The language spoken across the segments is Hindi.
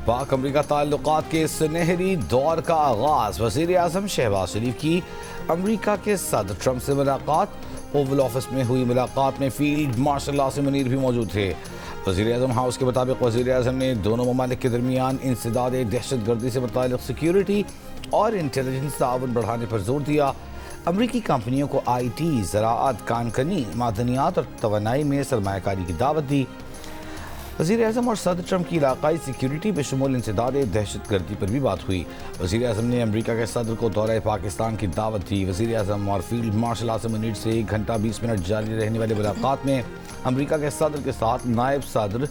पाक अमरीका ताल्लुकात के सुनहरी दौर का आगाज। वज़ीर आज़म शहबाज शरीफ की अमरीका के सदर ट्रंप से मुलाकात। ओवल ऑफिस में हुई मुलाकात में फील्ड मार्शल आसिम मुनीर भी मौजूद थे। वज़ीर आज़म हाउस के मुताबिक वज़ीर आज़म ने दोनों ममालिक के दरमियान इंसदाद दहशत गर्दी से मुताल्लिक़ सिक्योरिटी और इंटेलिजेंस ताउन बढ़ाने पर जोर दिया। अमरीकी कंपनियों को IT, ज़राअत, कानकनी, मादनियात और तवानाई में सरमायाकारी की दावत दी। वज़ीर आज़म और सदर ट्रंप की इलाकाई सिक्योरिटी बशमूल इंसदाद दहशत गर्दी पर भी बात हुई। वज़ीर आज़म ने अमरीका के सदर को दौरे पाकिस्तान की दावत दी। वज़ीर आज़म और फील्ड मार्शल आसिम मुनीर से 1 घंटा 20 मिनट जारी रहने वाली मुलाकात में अमरीका के सदर के साथ नायब सदर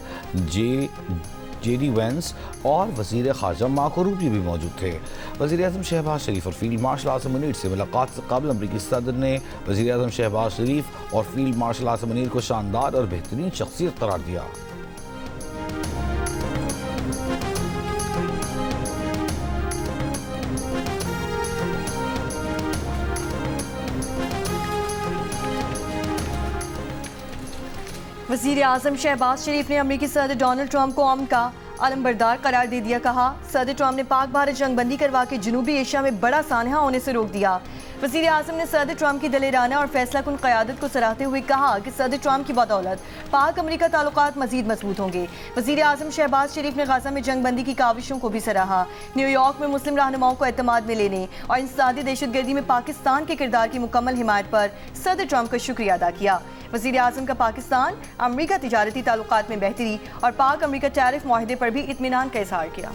JD वेंस और वज़ीर ख़ारजा मार्को रूबियो भी मौजूद थे। वज़ीर आज़म शहबाज शरीफ और फील्ड मार्शल आसिम मुनीर से मुलाकात से कबल अमरीकी सदर ने वज़ीर आज़म शहबाज शरीफ और फील्ड मार्शल आसिम मुनीर को शानदार और बेहतरीन शख्सियत करार दिया। वज़ीर आज़म शहबाज शरीफ ने अमरीकी सदर डोनाल्ड ट्रंप को अमन का अलमबरदार करार दे दिया। कहा, सदर ट्रंप ने पाक भारत जंगबंदी करवा के जनूबी एशिया में बड़ा सानहा होने से रोक दिया। वज़ीर आज़म ने सदर ट्रंप की दलेराना और फैसला कुन क़यादत को सराहते हुए कहा कि सदर ट्रंप की बदौलत पाक अमरीका ताल्लुकात मज़ीद मजबूत होंगे। वज़ीर आज़म शहबाज शरीफ ने गाज़ा में जंगबंदी की काविशों को भी सराहा। न्यूयॉर्क में मुस्लिम रहनुमाओं को एतमाद में लेने और इंसदादी दहशतगर्दी में पाकिस्तान के किरदार की मुकम्मल हिमायत पर सदर ट्रंप का शुक्रिया अदा किया। वज़ीर आज़म का पाकिस्तान अमरीका तिजारती ताल्लुकात में बेहतरी और पाक अमरीका टैरिफ मुआहदे पर भी इत्मीनान का इज़हार किया।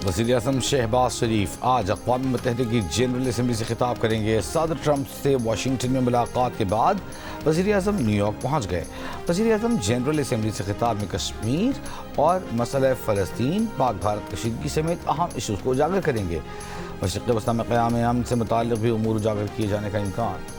वज़ीर आज़म शहबाज शरीफ आज अक़वाम मुत्तहिदा की जनरल असम्बली से खिताब करेंगे। सदर ट्रंप से वाशिंगटन में मुलाकात के बाद वज़ीर आज़म न्यूयॉर्क पहुँच गए। वज़ीर आज़म जनरल असम्बली से खिताब में कश्मीर और मसला फ़लस्तीन, पाक भारत कशीदगी समेत अहम इशूज़ को उजागर करेंगे। मशरिक़ वस्ता में क़याम अमन से मुताल्लिक़ भी उमूर उजागर किए जाने का इम्कान।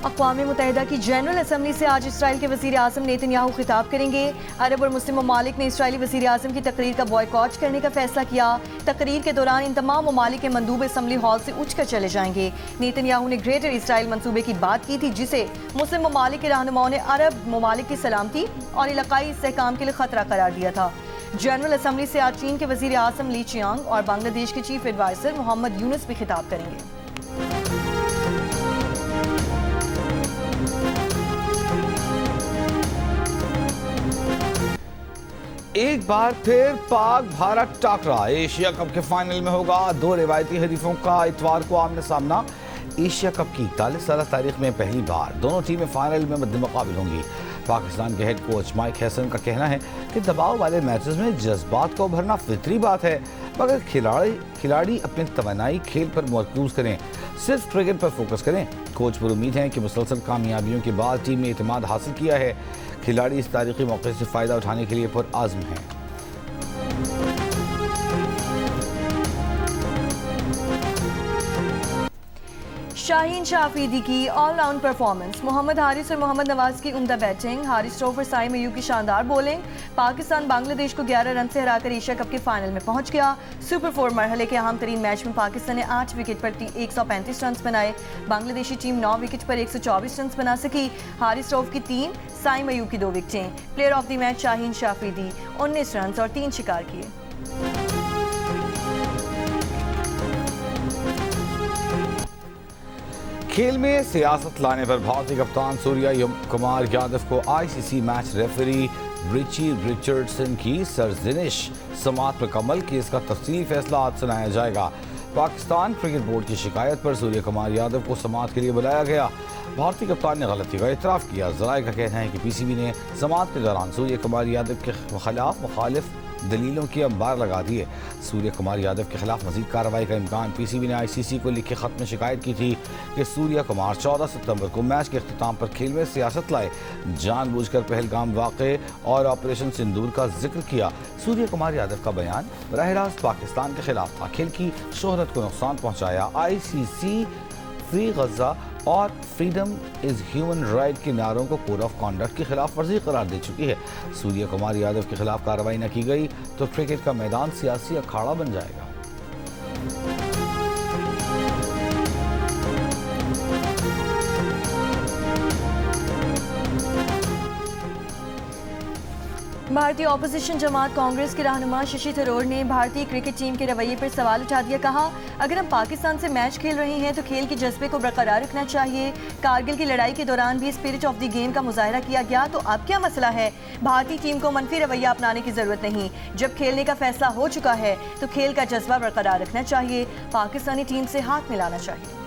अक़वाम मुत्तहिदा की जनरल असम्बली से आज इसराइल के वज़ीर आज़म नेतन्याहू खिताब करेंगे। अरब और मुस्लिम ममालिक ने इसराइली वज़ीर आज़म की तकरीर का बॉयकॉट करने का फैसला किया। तकरीर के दौरान इन तमाम ममालिक के मंदूब असम्बली हॉल से उठकर चले जाएंगे। नेतन्याहू ने ग्रेटर इसराइल मंसूबे की बात की थी, जिसे मुस्लिम ममालिक के रहनुमाओं ने अरब ममालिक की सलामती और इलाकाई इस्तेहकाम के लिए खतरा करार दिया था। जनरल असम्बली से आज चीन के वज़ीर आज़म ली चियांग और बांग्लादेश के चीफ एडवाइज़र मोहम्मद यूनुस भी खिताब करेंगे। एक बार फिर पाक भारत टाकरा एशिया कप के फाइनल में होगा। 2 रिवायती हरीफों का इतवार को आमने सामना। एशिया कप की 41 साल तारीख में पहली बार दोनों टीमें फाइनल में मद्देमुकाबिल होंगी। पाकिस्तान के हेड कोच माइक हैसन का कहना है कि दबाव वाले मैचेस में जज्बात को उभरना फितरी बात है, मगर खिलाड़ी अपनी तवानाई खेल पर मरकूज करें, सिर्फ ट्रिगर पर फोकस करें। कोच पर उम्मीद है कि मुसलसल कामयाबियों के बाद टीम ने एतमाद हासिल किया है। खिलाड़ी इस तारीखी मौके से फ़ायदा उठाने के लिए पुरआज़्म हैं। शाहीन शाफीदी की ऑलराउंड परफॉर्मेंस, मोहम्मद हारिस और मोहम्मद नवाज की उम्दा बैटिंग, हारिस रऊफ और साइम अयूब की शानदार बॉलिंग। पाकिस्तान बांग्लादेश को 11 रन से हराकर एशिया कप के फाइनल में पहुंच गया। सुपर 4 मरहले के अहम तरीन मैच में पाकिस्तान ने 8 विकेट पर 135 रन बनाए। बांग्लादेशी टीम 9 विकेट पर 124 रन बना सकी। हारिस रऊफ की 3, साइम अयूब की 2 विकेटें। Player of the match Shaheen Shafidi 19 run और 3 शिकार किए। खेल में सियासत लाने पर भारतीय कप्तान सूर्य कुमार यादव को ICC match referee Richie Richardson की सरजनिश। समाअत मुकम्मल, केस का तफसीली फैसला आज सुनाया जाएगा। पाकिस्तान क्रिकेट बोर्ड की शिकायत पर सूर्य कुमार यादव को समाअत के लिए बुलाया गया। भारतीय कप्तान ने गलती का इतराफ़ किया। ज़राए का कहना है कि PCB ने समाअत के दौरान सूर्य कुमार यादव के खिलाफ मुखालिफ दलीलों की अंबार लगा दी है। सूर्य कुमार यादव के खिलाफ मजीद कार्रवाई का इम्कान। PCB ने ICC को लिखे खत में शिकायत की थी कि सूर्य कुमार 14 सितंबर को मैच के अख्तिताम पर खेल में सियासत लाए, जानबूझकर पहलगाम वाक़े और ऑपरेशन सिंदूर का जिक्र किया। सूर्य कुमार यादव का बयान बराह रास्त पाकिस्तान के खिलाफ था। खेल की शोहरत को नुकसान पहुँचाया। ICC फ्री गजा और फ्रीडम इज़ ह्यूमन राइट के नारों को कोड ऑफ कॉन्डक्ट की खिलाफ वर्जी करार दे चुकी है। सूर्य कुमार यादव के खिलाफ कार्रवाई न की गई तो क्रिकेट का मैदान सियासी अखाड़ा बन जाएगा। भारतीय ऑपोजिशन जमात कांग्रेस के रहनुमा शशि थरूर ने भारतीय क्रिकेट टीम के रवैये पर सवाल उठा दिया। कहा, अगर हम पाकिस्तान से मैच खेल रहे हैं तो खेल के जज्बे को बरकरार रखना चाहिए। कारगिल की लड़ाई के दौरान भी स्पिरिट ऑफ द गेम का मुजाहरा किया गया, तो अब क्या मसला है? भारतीय टीम को मनफी रवैया अपनाने की जरूरत नहीं। जब खेलने का फैसला हो चुका है तो खेल का जज्बा बरकरार रखना चाहिए। पाकिस्तानी टीम से हाथ मिलाना चाहिए।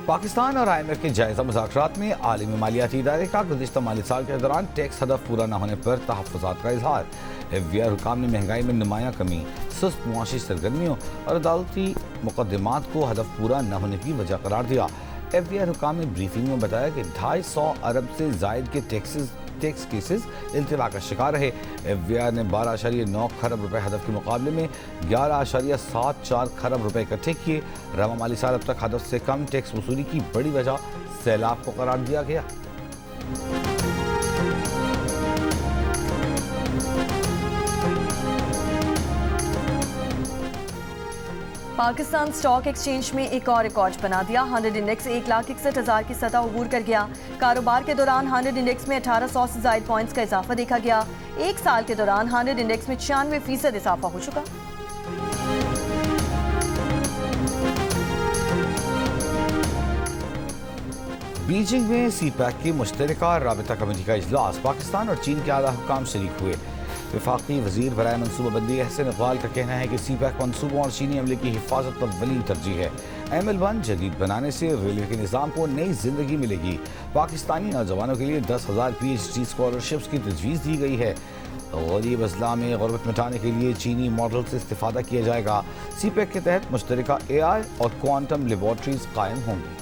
पाकिस्तान और IMF के जायजा मुज़ाकरात में आलमी मालियाती इदारे का गुज़िश्ता माली साल के दौरान टैक्स हदफ पूरा न होने पर तहफ़्फ़ुज़ात का इजहार। FBI हुकाम ने महंगाई में नुमायां कमी, सुस्त मुआशी सरगर्मियों और अदालती मुकदमात को हदफ पूरा न होने की वजह करार दिया। FBI हुकाम ने ब्रीफिंग में बताया कि 250 अरब से जायद के टैक्स केसेस इल्तिवा का शिकार रहे। FBI ने 12.9 खरब रुपए हदफ के मुकाबले में 11.74 खरब रुपए इकट्ठे किए। रवा माली साल अब तक हदफ से कम टैक्स वसूली की बड़ी वजह सैलाब को करार दिया गया। पाकिस्तान स्टॉक एक्सचेंज में एक और रिकॉर्ड बना दिया। 100 इंडेक्स 1,61,000 की सतह अबूर कर गया। कारोबार के दौरान 100 इंडेक्स में 1800 से ज्यादा पॉइंट्स का इजाफा देखा गया। एक साल के दौरान 100 इंडेक्स में 96% इजाफा हो चुका। बीजिंग में CPEC की मुश्तरका राबिता कमेटी का इजलास। पाकिस्तान और चीन के आला हुकाम शरीक हुए। वफाकी वजीर बराए मनसूबाबंदी अहसन इकबाल का कहना है कि CPEC मनसूबों और चीनी अमले की हिफाजत अव्वलीन तरजीह है। ML1 जदीद बनाने से रेलवे के निज़ाम को नई जिंदगी मिलेगी। पाकिस्तानी नौजवानों के लिए 10,000 PhD स्कॉलरशिप्स की तजवीज़ दी गई है। गरीब अजला में गुर्बत मिटाने के लिए चीनी मॉडल से इस्तेफादा किया जाएगा। CPEC के तहत मुश्तरका AI और क्वांटम लेबॉर्ट्रीज कायम होंगी।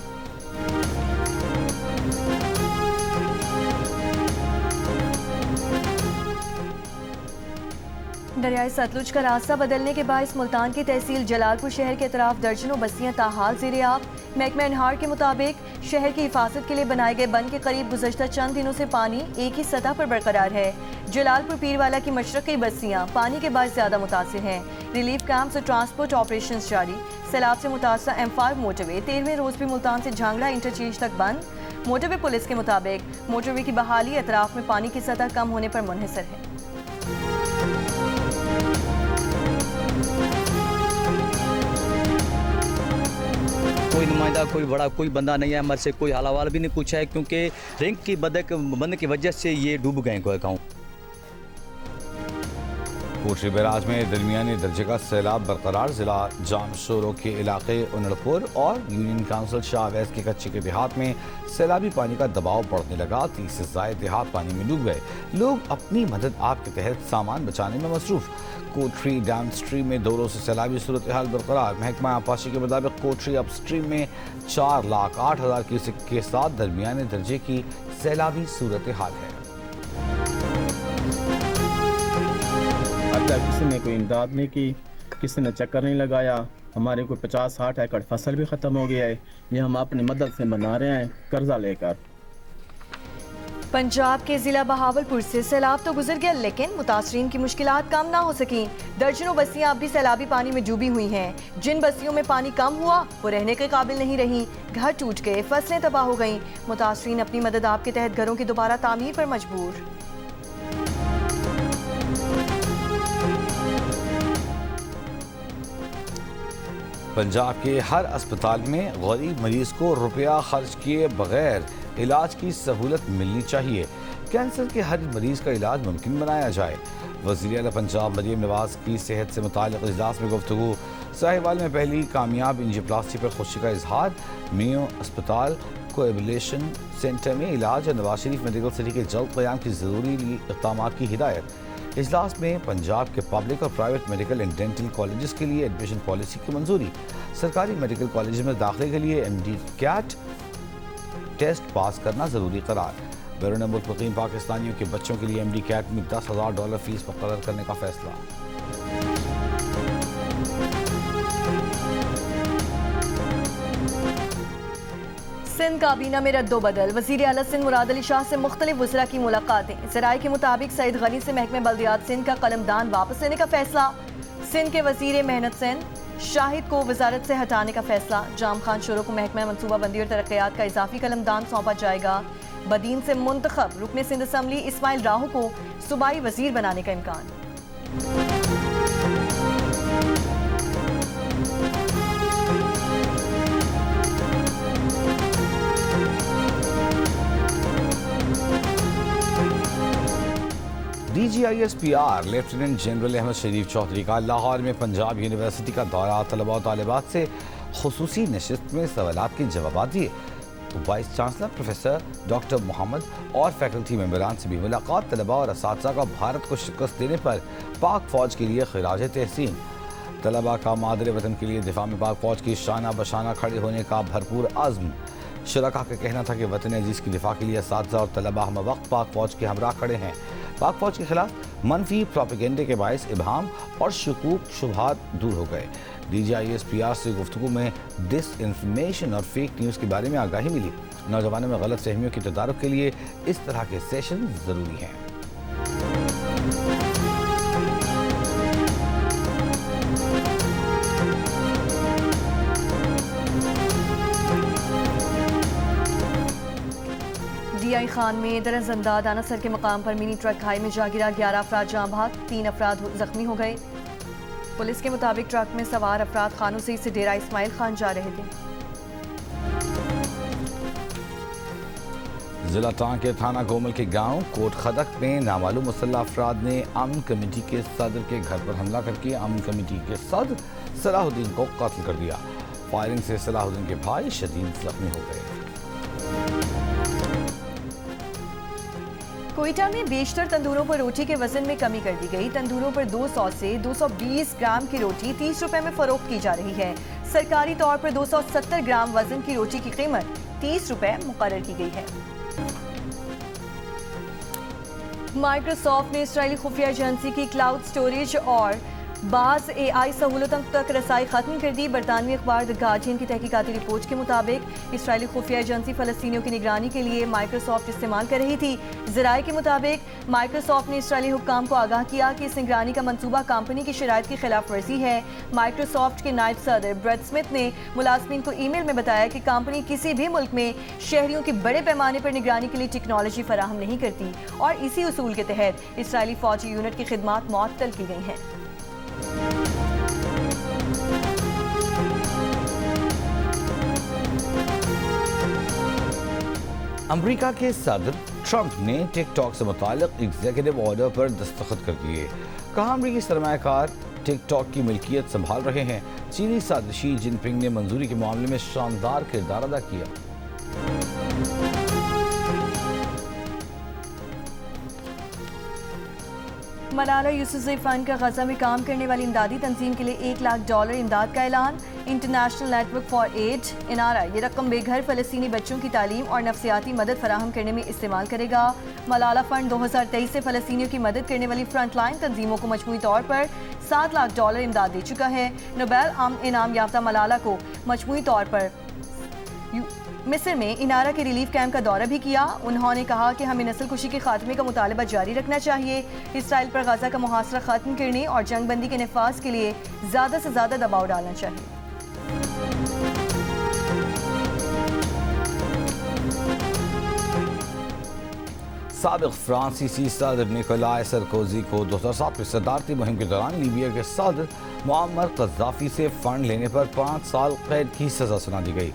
दरियाई सतलुज का रास्ता बदलने के बायस मुल्तान की तहसील जलालपुर शहर के अतराफ दर्जनों बस्तियां ताहाल ज़ेर-ए-आब। महकमा एनहार के मुताबिक शहर की हिफाजत के लिए बनाए गए बंद के करीब गुज़श्ता चंद दिनों से पानी एक ही सतह पर बरकरार है। जलालपुर पीरवाला की मशरक़ी बस्तियां पानी के बाद ज्यादा मुतासिर हैं। रिलीफ कैंप्स और ट्रांसपोर्ट ऑपरेशन जारी। सैलाब से मुतासरा M5 मोटरवे 13वें रोज भी मुल्तान से झांगड़ा इंटरचेंज तक बंद। मोटरवे पुलिस के मुताबिक मोटरवे की बहाली अतराफ में पानी की सतह कम होने पर मुनहसर है। कोई नुमाइंदा, कोई बड़ा, कोई बंदा नहीं है। हमारे से कोई हालावाल भी नहीं पूछा है, क्योंकि रिंग की बंद की वजह से ये डूब गए गाँव। कोटरी बैराज में दरमियानी दर्जे का सैलाब बरकरार। जिला जामशोरो के इलाके उनड़पुर और यूनियन काउंसिल शाह अवैस के कच्चे के देहात में सैलाबी पानी का दबाव बढ़ने लगा। 30 से ज्यादा देहात पानी में डूब गए। लोग अपनी मदद आप के तहत सामान बचाने में मसरूफ। कोटरी डाउन स्ट्रीम में 2 रोज से सैलाबी सूरत हाल बरकरार। महकमा आबपाशी के मुताबिक कोटरी अप स्ट्रीम में 4,08,000 क्यूसेक के साथ दरमियाने दर्जे की सैलाबी सूरत हाल है। अब तक किसी ने कोई इमदाद नहीं की, किसी ने चक्कर नहीं लगाया। हमारे कोई 50-60 एकड़ फसल भी ख़त्म हो गया है। ये हम अपनी मदद से बना रहे हैं, कर्जा लेकर। पंजाब के जिला बहावलपुर से सैलाब तो गुजर गया, लेकिन मुतासरीन की मुश्किलात कम ना हो सकी। दर्जनों बस्तियां अब भी सैलाबी पानी में डूबी हुई हैं। जिन बस्तियों में पानी कम हुआ वो रहने के काबिल नहीं रही। घर टूट गए, फसलें तबाह हो गईं। मुतासरीन अपनी मदद आप के तहत घरों की दोबारा तामीर पर मजबूर। पंजाब के हर अस्पताल में गरीब मरीज को रुपया खर्च किए बगैर इलाज की सहूलत मिलनी चाहिए। कैंसर के हर मरीज का इलाज मुमकिन बनाया जाए। वज़ीर आला पंजाब मरीम नवाज की सेहत से मुताल्लिक़ इजलास में गुफ्तगू। साहिवाल में पहली कामयाब एंजियोप्लास्टी पर खुशी का इजहार। मेयो अस्पताल कोएबुलेशन सेंटर में इलाज और नवाज शरीफ मेडिकल सिटी के जल्द क़याम की ज़रूरी इक़दाम की हिदायत। इजलास में पंजाब के पब्लिक और private medical and dental colleges के लिए एडमिशन पॉलिसी की मंजूरी। सरकारी मेडिकल कॉलेज में दाखिले के लिए MD-CAT टेस्ट पास करना ज़रूरी करार। बैरून मुल्क मुकीम पाकिस्तानियों के बच्चों के लिए MD अकेडमी में $10,000 फीस मुकर्रर करने का फैसला। सिंध काबीना में रद्दोबदल, वज़ीर आला सिंध मुराद अली शाह से मुख्तलिफ वज़रा की मुलाकातें। ज़राए के मुताबिक सईद गनी से महकमे बल्दियात सिंध का कलमदान वापस लेने का फैसला। सिंध के वज़ीर मेहनत सिंध शाहिद को वजारत से हटाने का फैसला। जाम खान शोरो को महकमा मनसूबाबंदी और तरक्यात का इजाफी कलमदान सौंपा जाएगा। बदीन से मुंतखब रुकने सिंध असम्बली इस्माइल राहू को सूबाई वजीर बनाने का इम्कान। DGISPR लेफ्टिनेंट जनरल अहमद शरीफ चौधरी का लाहौर में पंजाब यूनिवर्सिटी का दौरा, तलबा और तालिबात से खुसूसी नशिस्त में सवालात के जवाब दिए। Vice chancellor professor doctor Mohammad और फैकल्टी मेंबरान से भी मुलाकात। तलबा और असातिज़ा का भारत को शिकस्त देने पर पाक फ़ौज के लिए खिराज तहसीन। तलबा का मादरे वतन के लिए दिफा में पाक फ़ौज की शाना बशाना खड़े होने का भरपूर आज़्म। शुरका का कहना था कि वतन अजीज़ की दिफा के लिए असातिज़ा और तलबा हम वक्त पाक फ़ौज के हमरा खड़े हैं। पाक फ़ौज के खिलाफ मनफी प्रोपेगेंडे के बायस इबहाम और शकूक शुबहात दूर हो गए। DGISPR से गुफ्तगू में डिस इन्फॉर्मेशन और फेक न्यूज़ के बारे में आगाही मिली। नौजवानों में गलत फहमियों की तदारुक के लिए इस तरह के सेशन ज़रूरी हैं। DI खान में दरअंदा दानासर के मकाम पर मिनी ट्रक खाई में जा गिरा। 11 अफराद जाँ बहक, 3 अफराद जख्मी हो गए। पुलिस के मुताबिक ट्रक में सवार अफराद खानों से डेरा इस्माइल खान जा रहे थे। जिला टांग के थाना गोमल के गांव कोट खदक में नामालूम मुसल्लह अफराद ने अमन कमेटी के सदर के घर पर हमला करके अमन कमेटी के सदर सलाहुद्दीन को कत्ल कर दिया। फायरिंग से सलाहुद्दीन के भाई शदीद जख्मी हो गए। कोयटा में बेशतर तंदूरों पर रोटी के वजन में कमी कर दी गई। तंदूरों पर 200 से 220 ग्राम की रोटी 30 रुपए में फरोख्त की जा रही है। सरकारी तौर पर 270 ग्राम वजन की रोटी की कीमत 30 रुपए मुकर्रर की गई है। माइक्रोसॉफ्ट ने इसराइली खुफिया एजेंसी की क्लाउड स्टोरेज और बाज़ AI सहूलतों तक रसाई खत्म कर दी। बरतानवी अखबार द गार्डियन की तहकीकाती रिपोर्ट के मुताबिक इसराइली खुफिया एजेंसी फ़लस्तीनियों की निगरानी के लिए माइक्रोसॉफ्ट इस्तेमाल कर रही थी। ज़राए के मुताबिक माइक्रोसॉफ्ट ने इसराइली हुक्काम को आगाह किया कि इस निगरानी का मंसूबा कंपनी की शराइत की खिलाफ वर्जी है। माइक्रोसॉफ्ट के नायब सदर ब्रेड स्मिथ ने मुलाजमीन को ईमेल में बताया कि कंपनी किसी भी मुल्क में शहरियों की बड़े पैमाने पर निगरानी के लिए टेक्नोलॉजी फराहम नहीं करती और इसी उसूल के तहत इसराइली फौजी यूनिट की खिदमात मुअत्तल की गई हैं। अमेरिका के सदर ट्रंप ने टिकटॉक से मुताल्लिक एग्जीक्यूटिव ऑर्डर पर दस्तखत कर दिए। कहा अमेरिकी सरमायाकार टिकटॉक की मिल्कियत संभाल रहे हैं। चीनी सदर शी जिनपिंग ने मंजूरी के मामले में शानदार किरदार अदा किया। मलाला यूसुफ़ज़ई फंड का गजा में काम करने वाली इमदादी तंजीम के लिए $1 लाख इमदाद का ऐलान। International network for aid INARA ये रकम बेघर फ़लस्तीनी बच्चों की तालीम और नफ्सियाती मदद फराहम करने में इस्तेमाल करेगा। मलाला फंड 2023 से फ़लस्तीनियों की मदद करने वाली फ्रंटलाइन तंजीमों को मजमूई तौर पर $7 लाख इमदाद दे चुका है। नोबेल इनाम याफ्ता मलाला को मजमूई तौर पर मिस्र में इनारा के रिलीफ कैंप का दौरा भी किया। उन्होंने कहा कि हमें नस्ल कुशी के खात्मे का मुतालबा जारी रखना चाहिए। इसराइल पर गजा का मुहासरा खत्म करने और जंग बंदी के नफाज के लिए ज़्यादा से ज़्यादा दबाव डालना चाहिए। साबिक फ्रांसीसी सदर निकोलाई सरकोजी को 2007 में सदारती मुहिम के दौरान लीबिया के सदर मुअम्मर कज़्ज़ाफ़ी से फंड लेने पर 5 साल कैद की सजा सुना दी गई।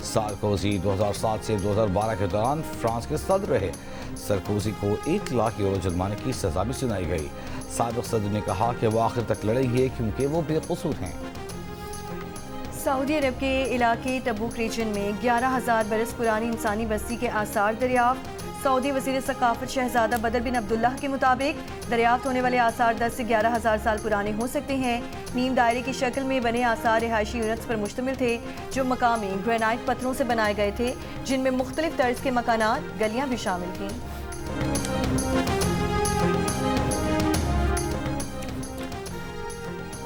सारकोजी 2007 से 2012 के दौरान फ्रांस के सदर रहे। सरकोजी को $1 लाख जुर्माने की सजा भी सुनाई गई। साबिक सदर ने कहा कि वो आखिर तक लड़ेंगे क्योंकि वो बेकसूर हैं। सऊदी अरब के इलाके तबूक रीजन में 11,000 बरस पुरानी इंसानी बस्ती के आसार दरियाफ्त। सऊदी वज़ीर सकाफत शहजादा बदर बिन अब्दुल्लाह के मुताबिक दरियाफ्त होने वाले आसार 10 से 11,000 साल पुराने हो सकते हैं। नीम दायरे की शक्ल में बने आसार रिहायशी यूनिट्स पर मुश्तमिल थे जो मकामी ग्रेनाइट पत्थरों से बनाए गए थे, जिनमें मुख्तलिफ तर्ज के मकानात गलियां भी शामिल थीं।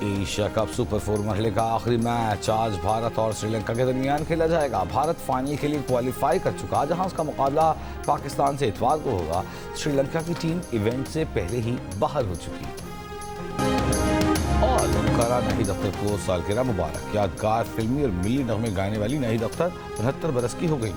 एशिया कप सुपर 4 मरहले का आखिरी मैच आज भारत और श्रीलंका के दरमियान खेला जाएगा। भारत फाइनल के लिए क्वालिफाई कर चुका, जहां उसका मुकाबला पाकिस्तान से इतवार को होगा। श्रीलंका की टीम इवेंट से पहले ही बाहर हो चुकी। और अदाकारा नाहिद अख्तर को सालगिरह मुबारक। यादगार फिल्मी और मिली नगमे गाने वाली नाहिद अख्तर 69 बरस की हो गई।